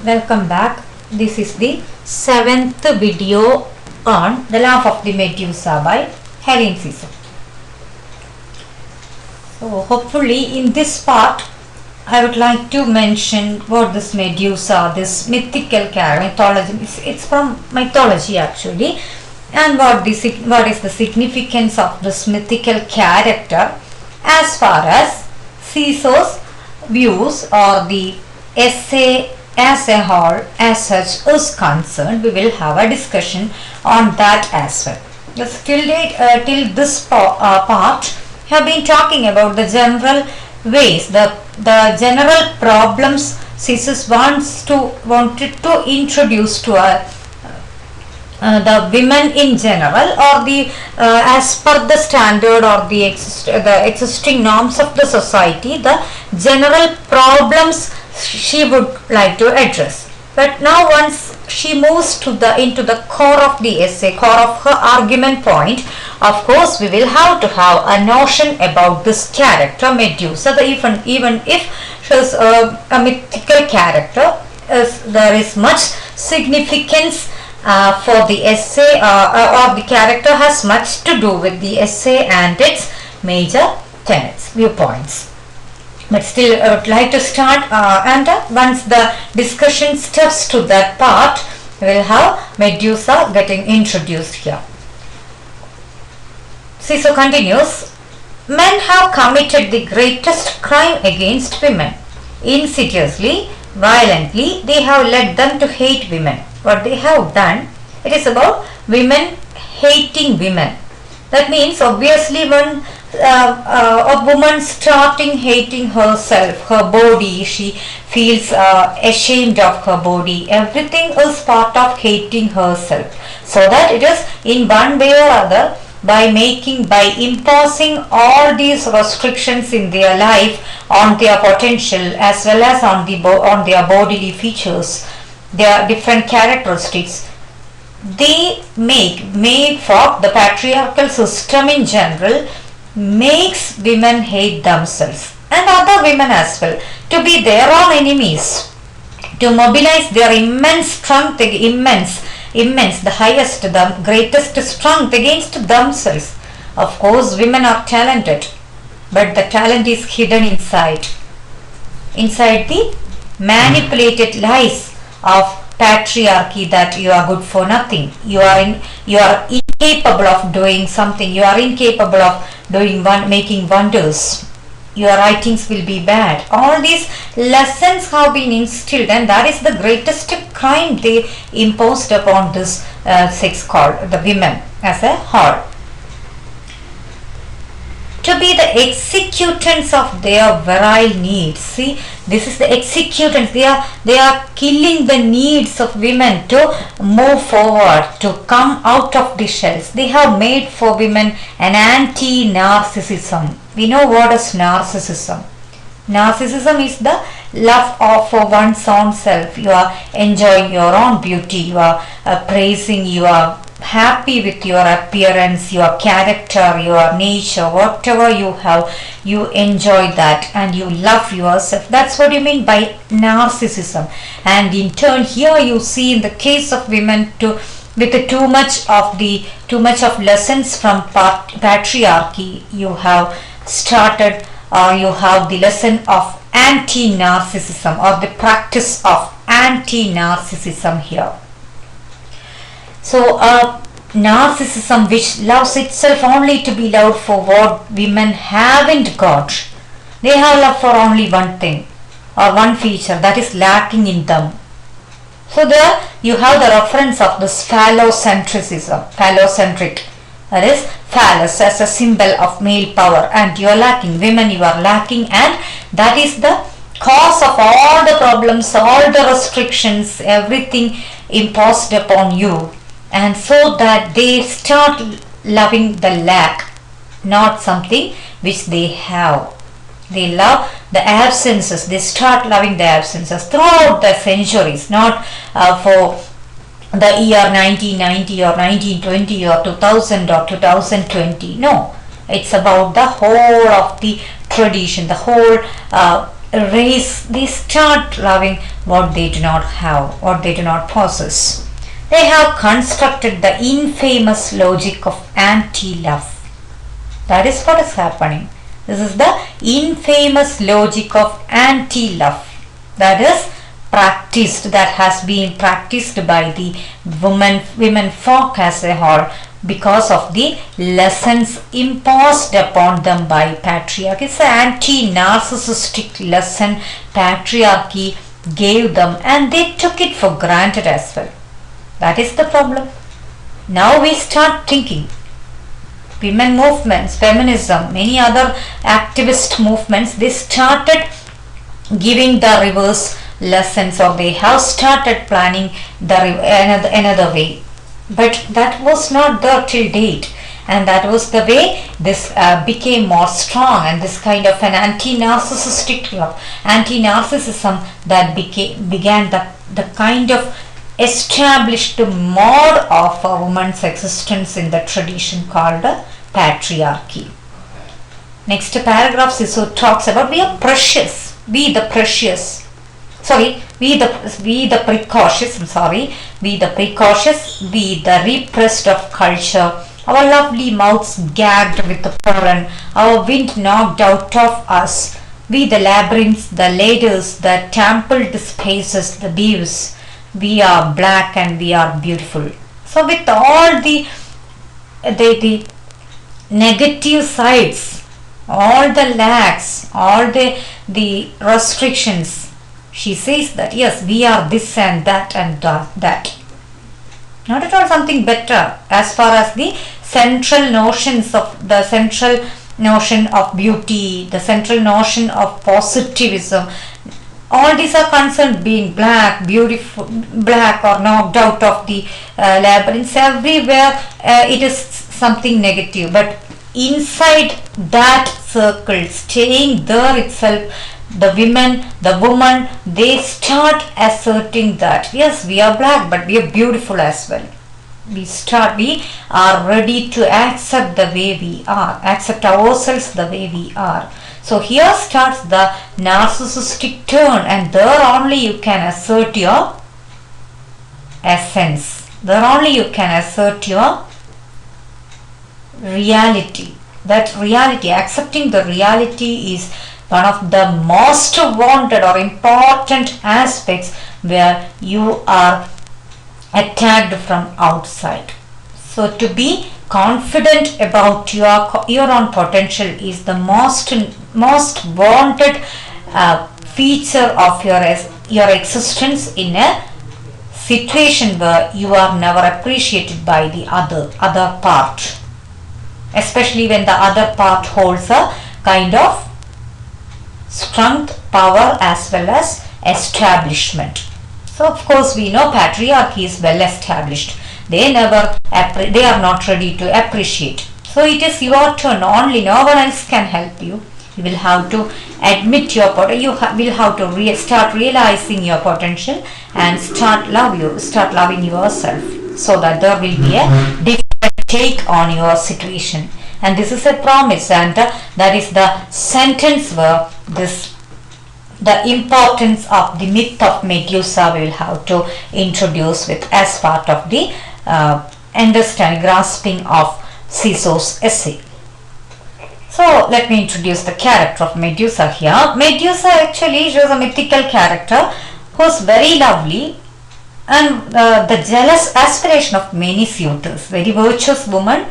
Welcome back. This is the 7th video on The Laugh of the Medusa by Helen Cecil. So hopefully in this part I would like to mention what this Medusa, this mythical character, mythology, it's from mythology actually, and what is the significance of this mythical character as far as Cecil's views or the essay as a whole as such is concerned. We will have a discussion on that as well. Yes, till this part have been talking about the general ways, the general problems Cecil wanted to introduce to the women in general, or the as per the standard or the existing norms of the society, the general problems she would like to address. But now once she moves into the core of the essay, core of her argument point, of course we will have to have a notion about this character Medusa. Even if she is a mythical character, there is much significance for the essay, or the character has much to do with the essay and its major tenets, viewpoints. But still I would like to start, and once the discussion steps to that part, we will have Medusa getting introduced here. Cecil continues, men have committed the greatest crime against women. Insidiously, violently, they have led them to hate women. What they have done, it is about women hating women. That means obviously when a woman starting hating herself, her body, she feels ashamed of her body. Everything is part of hating herself. So that it is in one way or other, by imposing all these restrictions in their life on their potential as well as on their bodily features, their different characteristics, they make for the patriarchal system in general makes women hate themselves and other women as well to be their own enemies, to mobilize their immense strength, the highest, the greatest strength against themselves. Of course women are talented, but the talent is hidden inside the manipulated lies of patriarchy, that you are good for nothing, you are incapable of doing something, you are incapable of making wonders, your writings will be bad. All these lessons have been instilled, and that is the greatest crime they imposed upon this sex called the women as a whole, to be the executants of their virile needs. See, this is the executants. They are killing the needs of women to move forward, to come out of the shells. They have made for women an anti-narcissism. We know what is narcissism. Narcissism is the love for one's own self. You are enjoying your own beauty, you are praising, you are happy with your appearance, your character, your nature, whatever you have, you enjoy that and you love yourself. That's what you mean by narcissism. And in turn here you see in the case of women, with too much of lessons from patriarchy, you have started, you have the lesson of anti-narcissism or the practice of anti-narcissism here. So narcissism which loves itself only to be loved for what women haven't got. They have love for only one thing or one feature that is lacking in them. So there you have the reference of this phallocentric. That is phallus as a symbol of male power, and you are lacking, women you are lacking, and that is the cause of all the problems, all the restrictions, everything imposed upon you. And so that they start loving the lack, not something which they have. They love the absences. They start loving the absences throughout the centuries, not for the year 1990 or 1920 or 2000 or 2020. No, it's about the whole of the tradition, the whole they start loving what they do not have, what they do not possess. They have constructed the infamous logic of anti-love. That is what is happening. This is the infamous logic of anti-love. That is practiced, that has been practiced by the women folk as a whole because of the lessons imposed upon them by patriarchy. It's an anti-narcissistic lesson patriarchy gave them, and they took it for granted as well. That is the problem. Now we start thinking. Women movements, feminism, many other activist movements, they started giving the reverse lessons, or they have started planning another way. But that was not there till date, and that was the way this became more strong, and this kind of an anti-narcissistic love, anti-narcissism that began the kind of established mode of a woman's existence in the tradition called patriarchy. Next paragraph Siso talks about we are precious, we the precautious, we the repressed of culture, our lovely mouths gagged with the pollen, our wind knocked out of us, we the labyrinths, the ladders, the templed spaces, the beeves. We are black and we are beautiful. So with all the negative sides, all the lacks, all the restrictions, she says that yes, we are this and that and that. Not at all something better as far as the central notions of the central notion of beauty, the central notion of positivism. All these are concerned being black, beautiful, black or knocked out of the labyrinths. Everywhere it is something negative. But inside that circle, staying there itself, the woman, they start asserting that yes, we are black, but we are beautiful as well. We are ready to accept the way we are, accept ourselves the way we are. So here starts the narcissistic turn, and there only you can assert your essence. There only you can assert your reality. That reality, accepting the reality, is one of the most wanted or important aspects where you are attacked from outside. So to be confident about your own potential is the most wanted feature of your existence in a situation where you are never appreciated by the other part, especially when the other part holds a kind of strength, power as well as establishment. So of course we know patriarchy is well established. They are not ready to appreciate. So it is your turn only. No one else can help you. You will have to admit your potential. You will have to start realizing your potential and start loving yourself, so that there will be a different take on your situation. And this is a promise, and that is the sentence where the importance of the myth of Medusa we will have to introduce with as part of the grasping of Siso's essay. So let me introduce the character of Medusa here. Medusa actually, she was a mythical character who is very lovely, and the jealous aspiration of many suitors. Very virtuous woman,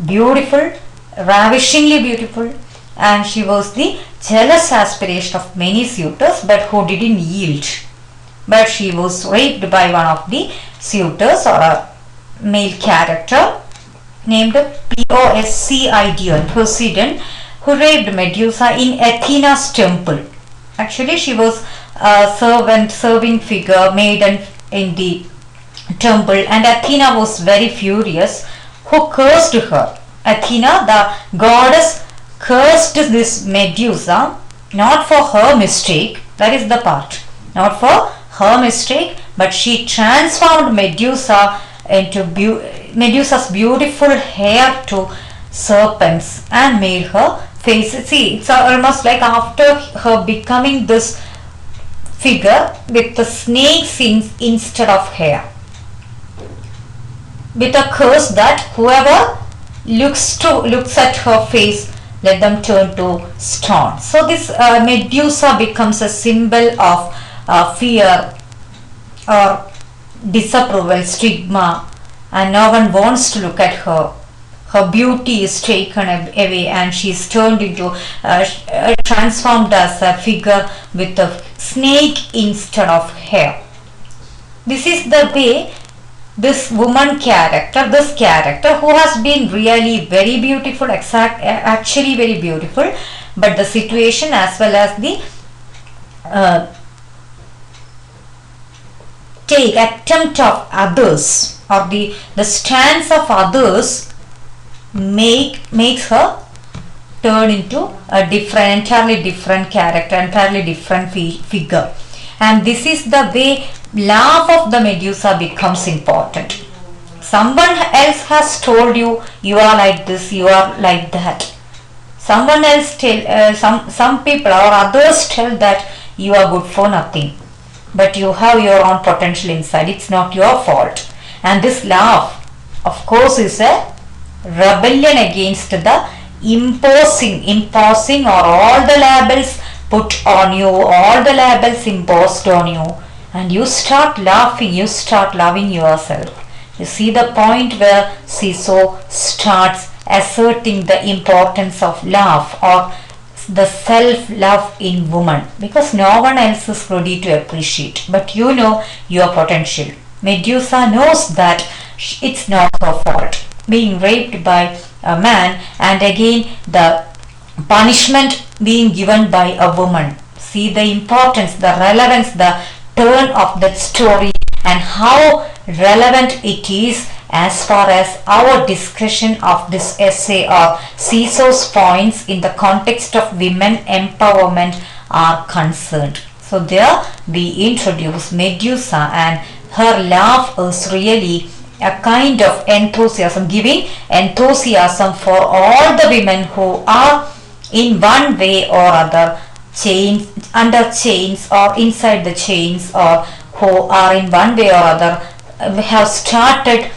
beautiful, ravishingly beautiful, and she was the jealous aspiration of many suitors, but who didn't yield. But she was raped by one of the suitors, or a male character named Poseidon, who raped Medusa in Athena's temple. Actually, she was a serving figure, maiden in the temple, and Athena was very furious, who cursed her. Athena, the goddess, cursed this Medusa, not for her mistake, that is the part, not for her mistake, but she transformed Medusa into Medusa's beautiful hair to serpents and made her face. See, it's almost like after her becoming this figure with the snakes instead of hair, with a curse that whoever looks at her face, let them turn to stone. So this Medusa becomes a symbol of fear or disapproval, stigma, and no one wants to look at her. Her beauty is taken away and she is turned into, transformed as a figure with a snake instead of hair. This is the way this character who has been really very beautiful, actually very beautiful, but the situation as well as the attempt of others or the stance of others makes her turn into a entirely different character, entirely different figure. And this is the way love of the Medusa becomes important. Someone else has told you, you are like this, you are like that. Someone else some people or others tell that you are good for nothing, but you have your own potential inside. It's not your fault. And this love, of course, is a rebellion against the imposing or all the labels put on you, all the labels imposed on you, and you start laughing, you start loving yourself. You see the point where Siso starts asserting the importance of love or the self-love in woman, because no one else is ready to appreciate, but you know your potential. Medusa knows that it's not her fault being raped by a man, and again the punishment being given by a woman. See the importance, the relevance, the turn of that story, and how relevant it is as far as our discussion of this essay or Siso's points in the context of women empowerment are concerned. So there we introduce Medusa, and her love is really a kind of enthusiasm, giving enthusiasm for all the women who are in one way or other under chains or inside the chains, or who are in one way or other have started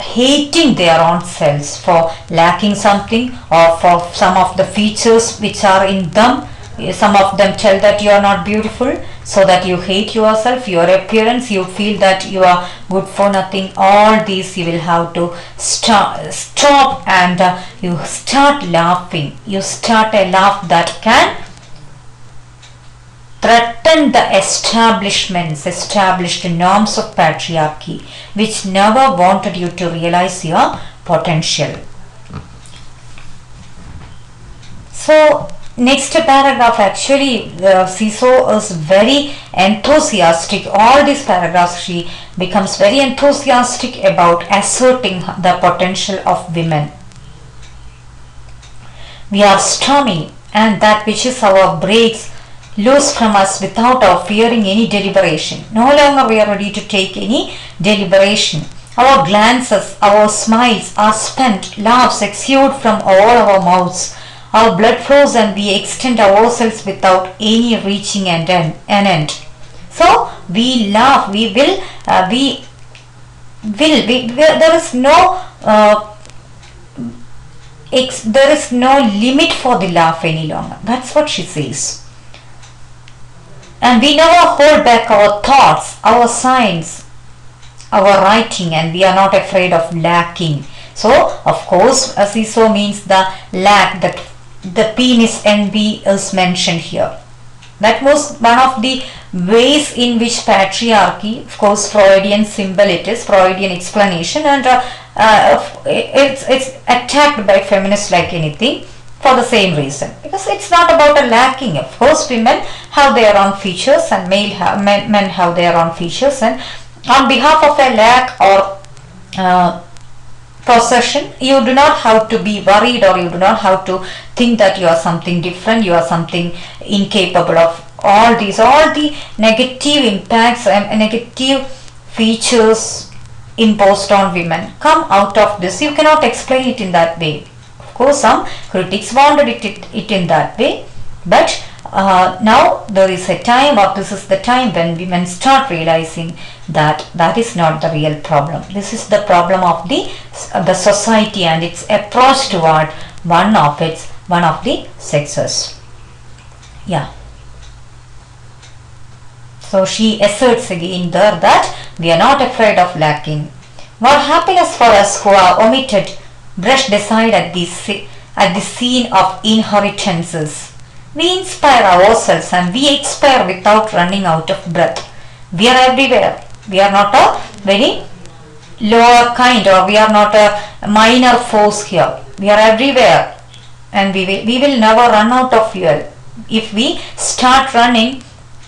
hating their own selves for lacking something or for some of the features which are in them. Some of them tell that you are not beautiful, so that you hate yourself, your appearance, you feel that you are good for nothing. All these you will have to stop, and you start laughing. You start a laugh that can threaten the established norms of patriarchy, which never wanted you to realize your potential. So next paragraph, actually Siso is very enthusiastic. All these paragraphs she becomes very enthusiastic about asserting the potential of women. We are stormy, and that which is our breaks loose from us without our fearing any deliberation. No longer we are ready to take any deliberation. Our glances, our smiles are spent, laughs exude from all our mouths. Our blood flows and we extend ourselves without any reaching an end. So we laugh, there is no limit for the laugh any longer. That's what she says. And we never hold back our thoughts, our signs, our writing, and we are not afraid of lacking. So of course Siso means the lack, that the penis envy is mentioned here. That was one of the ways in which patriarchy, of course Freudian symbol it is, Freudian explanation, and it's attacked by feminists like anything for the same reason, because it's not about a lacking. Of course women have their own features and men have their own features, and on behalf of a lack or possession, you do not have to be worried, or you do not have to think that you are something different, you are something incapable of all the negative impacts and negative features imposed on women come out of this. You cannot explain it in that way. course, some critics wanted it in that way, but now there is a time, or this is the time when women start realizing that that is not the real problem. This is the problem of the society and its approach toward one of the sexes. Yeah. So she asserts again there that we are not afraid of lacking. What happiness for us who are omitted, brushed aside at the scene of inheritances. We inspire ourselves and we expire without running out of breath. We are everywhere. We are not a very lower kind, or we are not a minor force here. We are everywhere, and we will never run out of fuel. If we start running,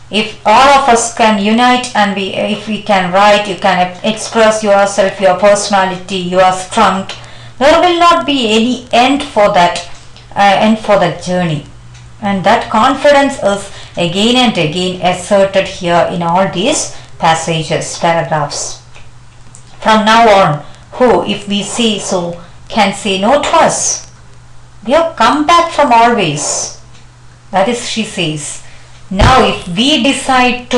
if all of us can unite and if we can write, you can express yourself, your personality, your strength, there will not be any end for that journey. And that confidence is again and again asserted here in all these paragraphs. From now on, who, if we say so, can say no to us? We have come back from always. That is, she says. Now if we decide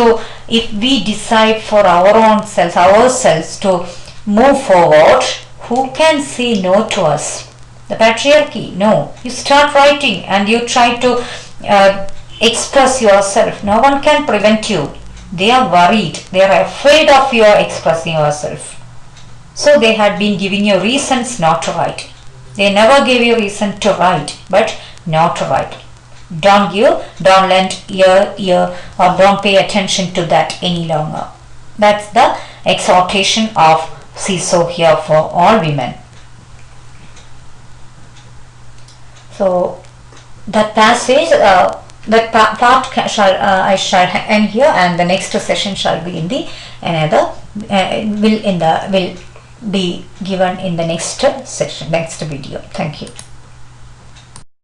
for our own selves, ourselves to move forward, who can say no to us? The patriarchy. No. You start writing and you try to express yourself. No one can prevent you. They are worried. They are afraid of your expressing yourself. So they had been giving you reasons not to write. They never gave you reason to write, but not to write. Don't lend ear, or don't pay attention to that any longer. That's the exhortation of CISO here for all women. So that passage, that part I shall end here, and the next session shall be in the will be given in the next session, next video. Thank you.